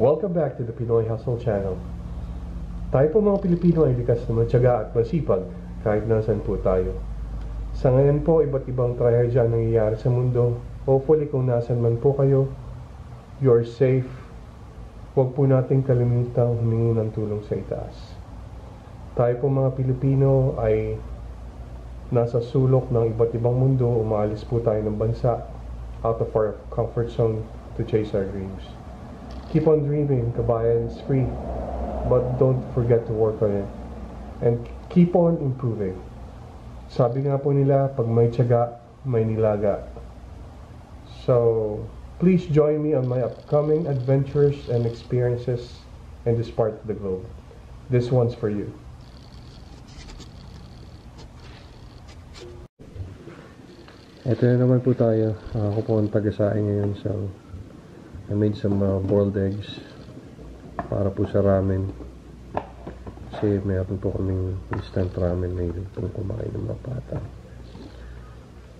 Welcome back to the Pinoy Hustle Channel. Tayo po mga Pilipino ay likas na matyaga at masipag kahit nasan po tayo. Sa ngayon po, iba't ibang trahedya ang nangyayari sa mundo. Hopefully kung nasan man po kayo, you're safe. Huwag po nating kalimitang humingi ng tulong sa itaas. Tayo po mga Pilipino ay nasa sulok ng iba't ibang mundo. Umaalis po tayo ng bansa out of our comfort zone to chase our dreams. Keep on dreaming, kabayan, is free, but don't forget to work on it. And keep on improving. Sabi nga po nila, pag may tiyaga, may nilaga. So, please join me on my upcoming adventures and experiences in this part of the globe. This one's for you. Ito na naman po tayo. Ako po ang taga-saing ngayon. So, I made some boiled eggs para po sa ramen. Kasi mayroon po kaming instant ramen na hilig pong kumain ng mga bata.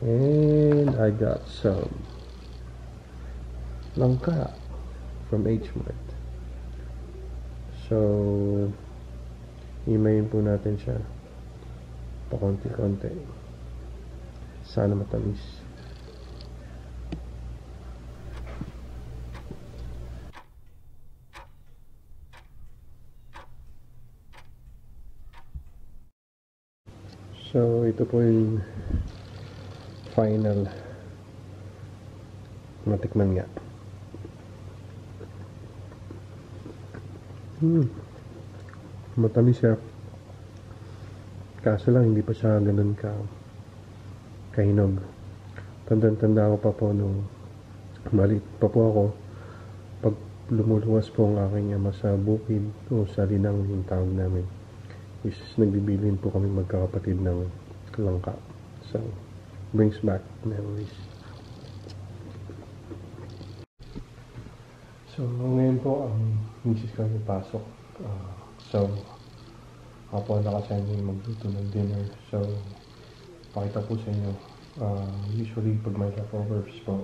And I got some langka from H-Mart. So, imayin po natin siya pakonti-konti. Sana matamis. So, ito po yung final matikman nga. Matamis siya. Kaso lang, hindi pa siya ganun kahinog. Tanda ko pa po nung maliit pa po ako, pag lumuluwas po ang aking ama sa bukid o sa linang yung tawag namin, is nagbibilin po kami magkakapatid ng langka. So, brings back memories. So, ngayon po ang misis ko ay pasok. So, ako nakasanay magluto ng dinner. So, pakita po sa inyo. Usually, pag may leftovers po,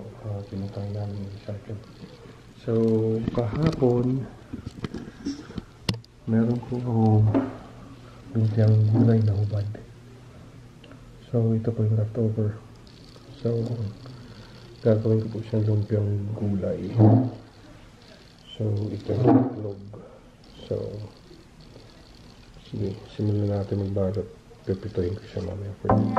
tinatry namin yung recycle. So, kahapon, meron po lumpiang gulay na hubad. So, ito po yung leftover. So, gagawin ko po siyang lumpiang gulay. So, ito yung itlog. So, sige, simulan natin magbalot. Pipituin ko siya mamaya for you.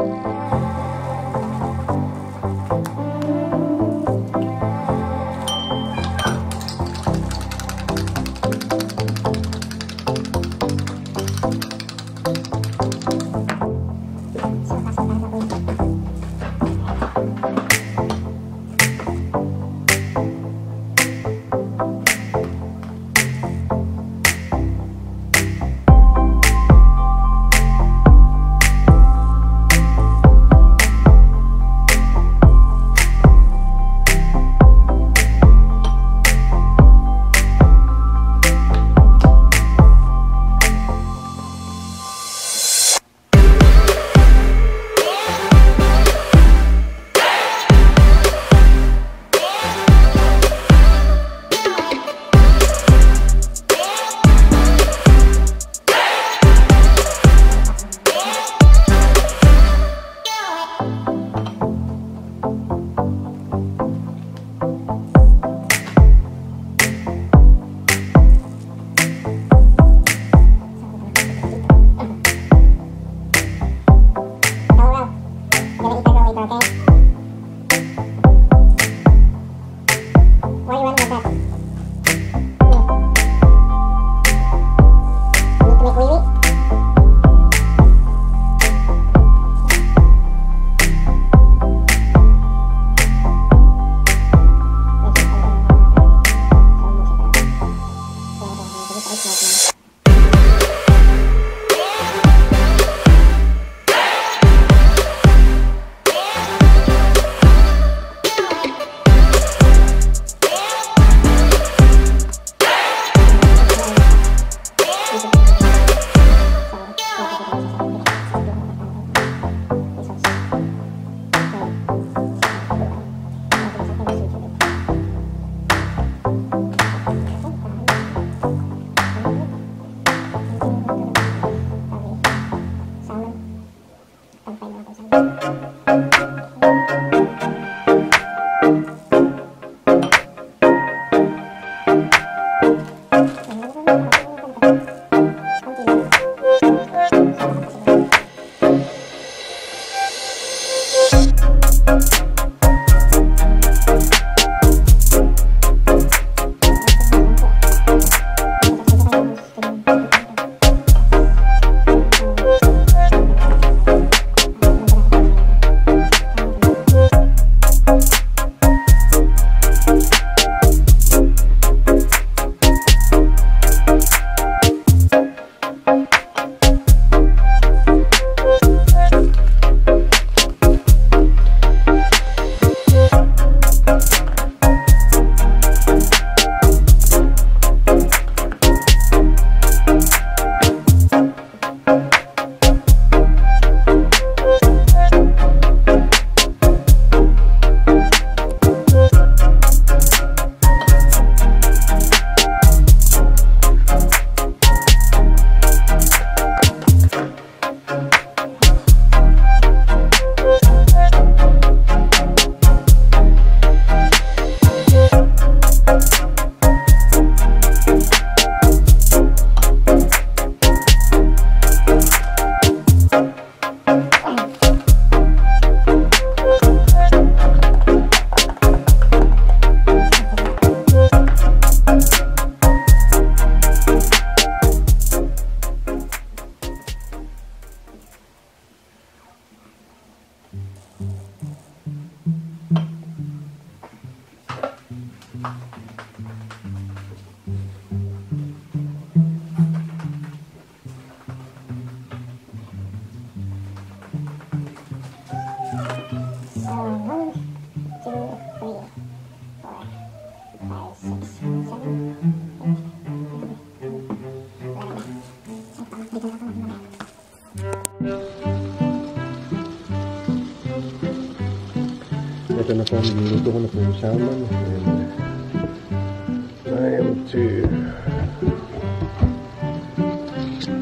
Ito na po, niluto ko na po yung salmon. And I am to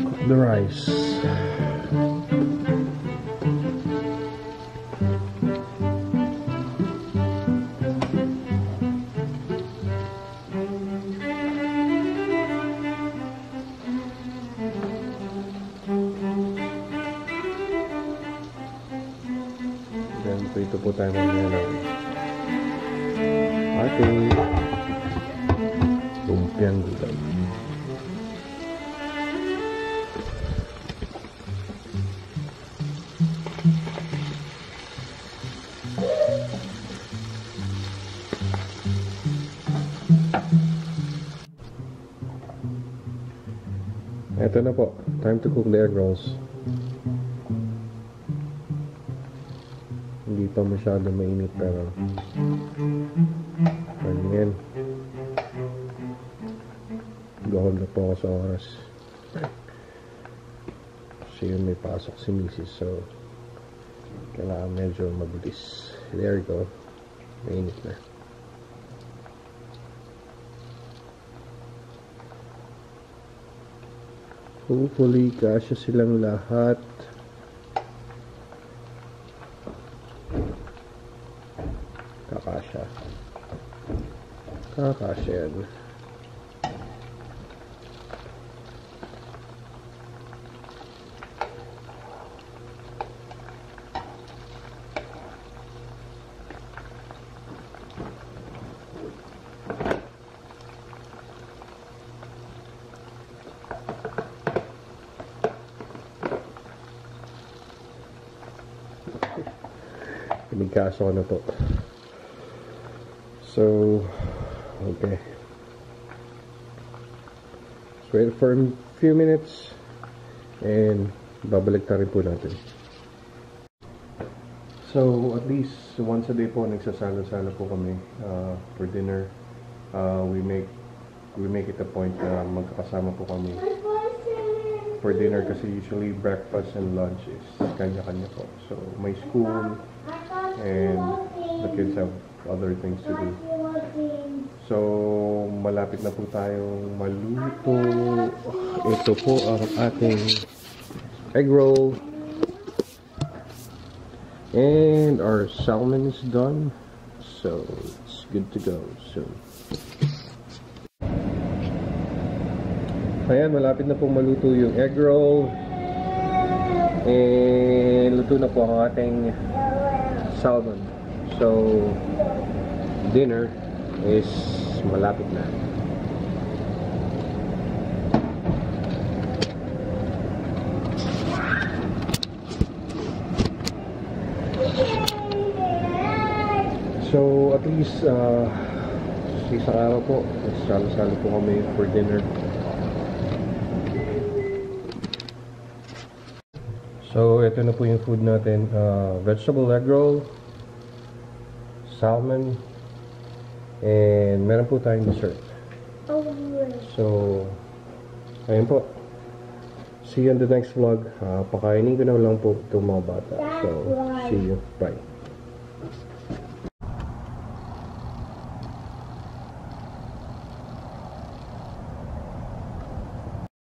cook the rice. Then, ito po tayo mamaya ng ating lumpiang gulay. Ito na po, time to cook the egg rolls. Hindi pa masyado mainit pero ganyan. Gahol na po ako sa oras. Kasi yun may pasok si Mrs. So kailangan medyo mabilis. There you go. Mainit na. Hopefully kasya silang lahat. Kakasya yan. Pinigkaso ko na to. So, okay. Let's wait for a few minutes and babalik ta rin po natin. So, at least once a day po nagsasalo-salo po kami for dinner. We make it a point na magkakasama po kami for dinner kasi usually breakfast and lunch is kanya-kanya po. So, may school and the kids have other things to do. So, malapit na po tayong maluto. Ito po ang ating egg roll. And our salmon is done. So, it's good to go soon. Ayan, malapit na pong maluto yung egg roll. And luto na po ang ating salmon. So, dinner is malapit na. So, at least isang araw po salo-salo po kami for dinner. So, ito na po yung food natin. Vegetable egg roll, salmon, and meron po tayong dessert. So, ayun po. See you on the next vlog. Pakainin ko na lang po itong mga bata. So, see you. Bye.